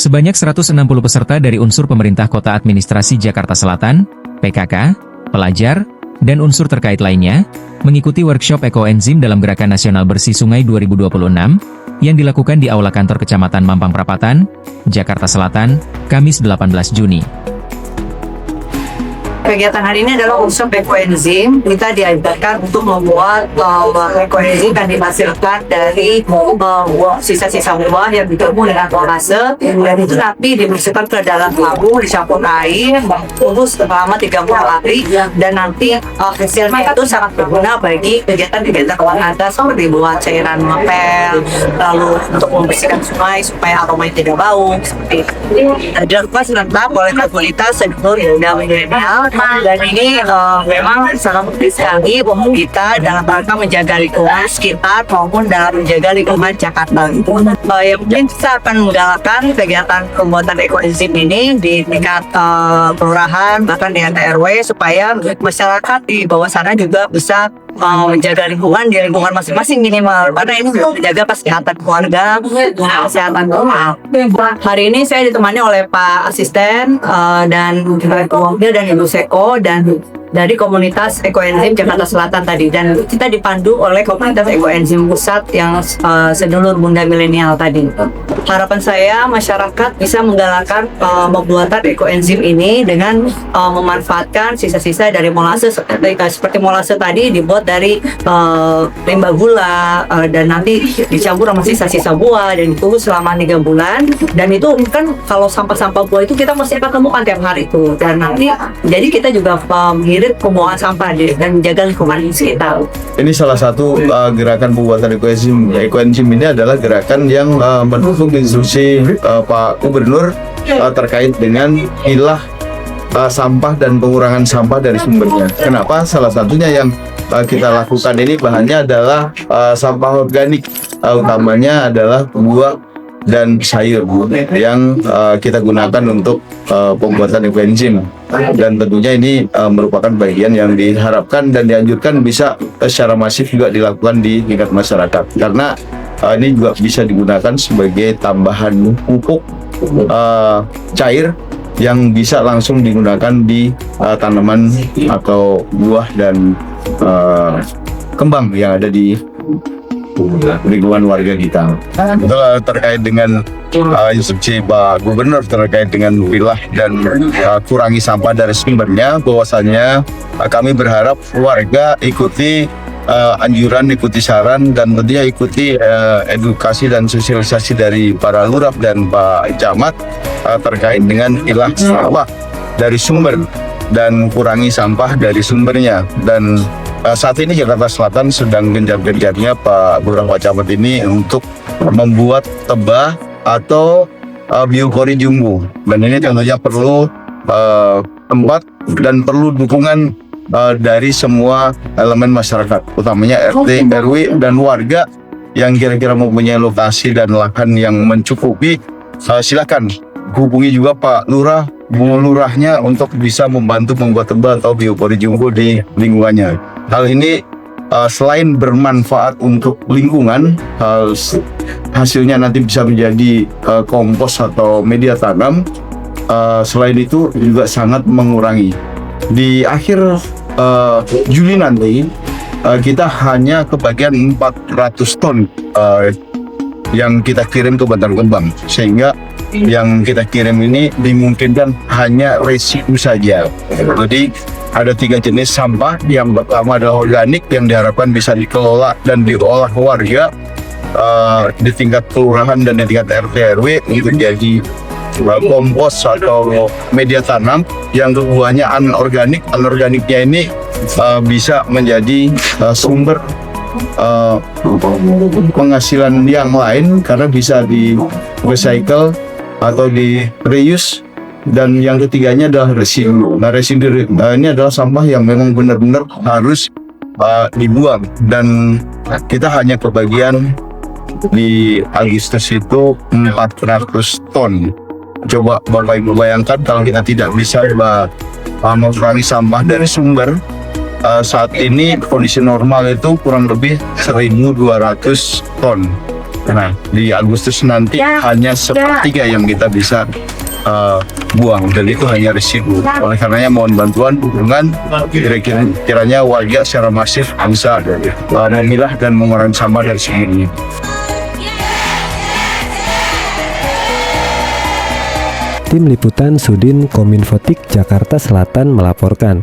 Sebanyak 160 peserta dari unsur pemerintah Kota Administrasi Jakarta Selatan, PKK, pelajar, dan unsur terkait lainnya, mengikuti workshop ekoenzim dalam Gerakan Nasional Bersih Sungai 2026, yang dilakukan di Aula Kantor Kecamatan Mampang Perapatan, Jakarta Selatan, Kamis 18 Juni. Kegiatan hari ini adalah workshop ekoenzim. Kita diajarkan untuk membuat ekoenzim yang dihasilkan dari sisa-sisa buah yang ditemu dengan kolase, dan itu nanti dimasukkan ke dalam tabung, dicampur air, tunggu selama 30 hari, dan nanti hasilnya itu sangat berguna bagi kegiatan-kegiatan olahraga seperti buat cairan ngepel, lalu untuk membersihkan sungai supaya aromanya tidak bau seperti itu. Dilakukan serentak oleh komunitas seluruh Bunda Milenial. Dan ini memang sangat penting sekali untuk kita dalam rangka menjaga lingkungan sekitar maupun dalam menjaga lingkungan Jakarta. Yang mungkin kita akan menggalakkan kegiatan pembuatan ekoenzim ini di tingkat kelurahan bahkan di RW supaya masyarakat di bawah sana juga bisa menjaga lingkungan di lingkungan masing-masing minimal, karena ini untuk menjaga kesehatan keluarga, kesehatan rumah. Hari ini saya ditemani oleh Pak Asisten dan Ibu dan Ibu Seko dan dari komunitas ekoenzim Jakarta Selatan tadi, dan kita dipandu oleh komunitas ekoenzim pusat yang sedulur Bunda Milenial tadi. Harapan saya masyarakat bisa menggalakkan pembuatan ekoenzim ini dengan memanfaatkan sisa-sisa dari molase seperti molase tadi dibuat dari limbah gula dan nanti dicampur sama sisa-sisa buah dan ditunggu selama 3 bulan, dan itu kan kalau sampah-sampah buah itu kita mesti akan temukan tiap hari itu, dan nanti jadi kita juga mengirit pembuangan sampah dan menjaga lingkungan sekitar. Ini salah satu gerakan pembuatan ekoenzim. Ekoenzim ini adalah gerakan yang mendukung instruksi Pak Gubernur terkait dengan pilah sampah dan pengurangan sampah dari sumbernya. Kenapa? Salah satunya yang kita lakukan ini bahannya adalah sampah organik, utamanya adalah buah dan sayur yang kita gunakan untuk pembuatan ekoenzim, dan tentunya ini merupakan bagian yang diharapkan dan dianjurkan bisa secara masif juga dilakukan di tingkat masyarakat, karena ini juga bisa digunakan sebagai tambahan pupuk cair yang bisa langsung digunakan di tanaman atau buah dan kembang yang ada di lingkungan warga kita. Terkait dengan instruksi Pak Gubernur terkait dengan pilah dan kurangi sampah dari sumbernya, bahwasannya kami berharap warga ikuti anjuran, ikuti saran, dan tentunya ikuti edukasi dan sosialisasi dari para lurah dan Pak Camat terkait dengan pilah sampah dari sumber dan kurangi sampah dari sumbernya. Dan saat ini Jakarta Selatan sedang gencar-gencarnya Pak Lurah Pak Camat ini untuk membuat tebah atau biopori jumbo, dan ini tentunya perlu tempat dan perlu dukungan dari semua elemen masyarakat, utamanya RT, RW, dan warga yang kira-kira mempunyai lokasi dan lahan yang mencukupi. Silakan hubungi juga Pak Lurah, Bu Lurahnya untuk bisa membantu membuat tebah atau biopori jumbo di lingkungannya. Hal ini selain bermanfaat untuk lingkungan, hasilnya nanti bisa menjadi kompos atau media tanam. Selain itu juga sangat mengurangi. Di akhir Juli nanti kita hanya kebagian 400 ton yang kita kirim ke Bantar Gebang, sehingga yang kita kirim ini dimungkinkan hanya residu saja. Jadi ada 3 jenis sampah. Yang pertama adalah organik yang diharapkan bisa dikelola dan diolah warga di tingkat kelurahan dan di tingkat RT RW untuk jadi kompos atau media tanam. Yang keduanya anorganik. Anorganiknya ini bisa menjadi sumber penghasilan yang lain karena bisa di recycle atau di reuse. Dan yang ketiganya adalah residu. Nah, residu ini adalah sampah yang memang benar-benar harus dibuang, dan kita hanya kebagian di Agustus itu 400 ton. Coba Bapak Ibu bayangkan kalau kita tidak bisa mengurangi sampah dari sumber. Saat ini kondisi normal itu kurang lebih 1.200 ton. Nah, di Agustus nanti hanya sepertiga yang kita bisa buang, dan itu hanya residu. Oleh karenanya mohon bantuan dukungan, kiranya warga secara masif bisa memilah dan mengurangi sampah dari sini. Tim Liputan Sudin Kominfotik Jakarta Selatan melaporkan.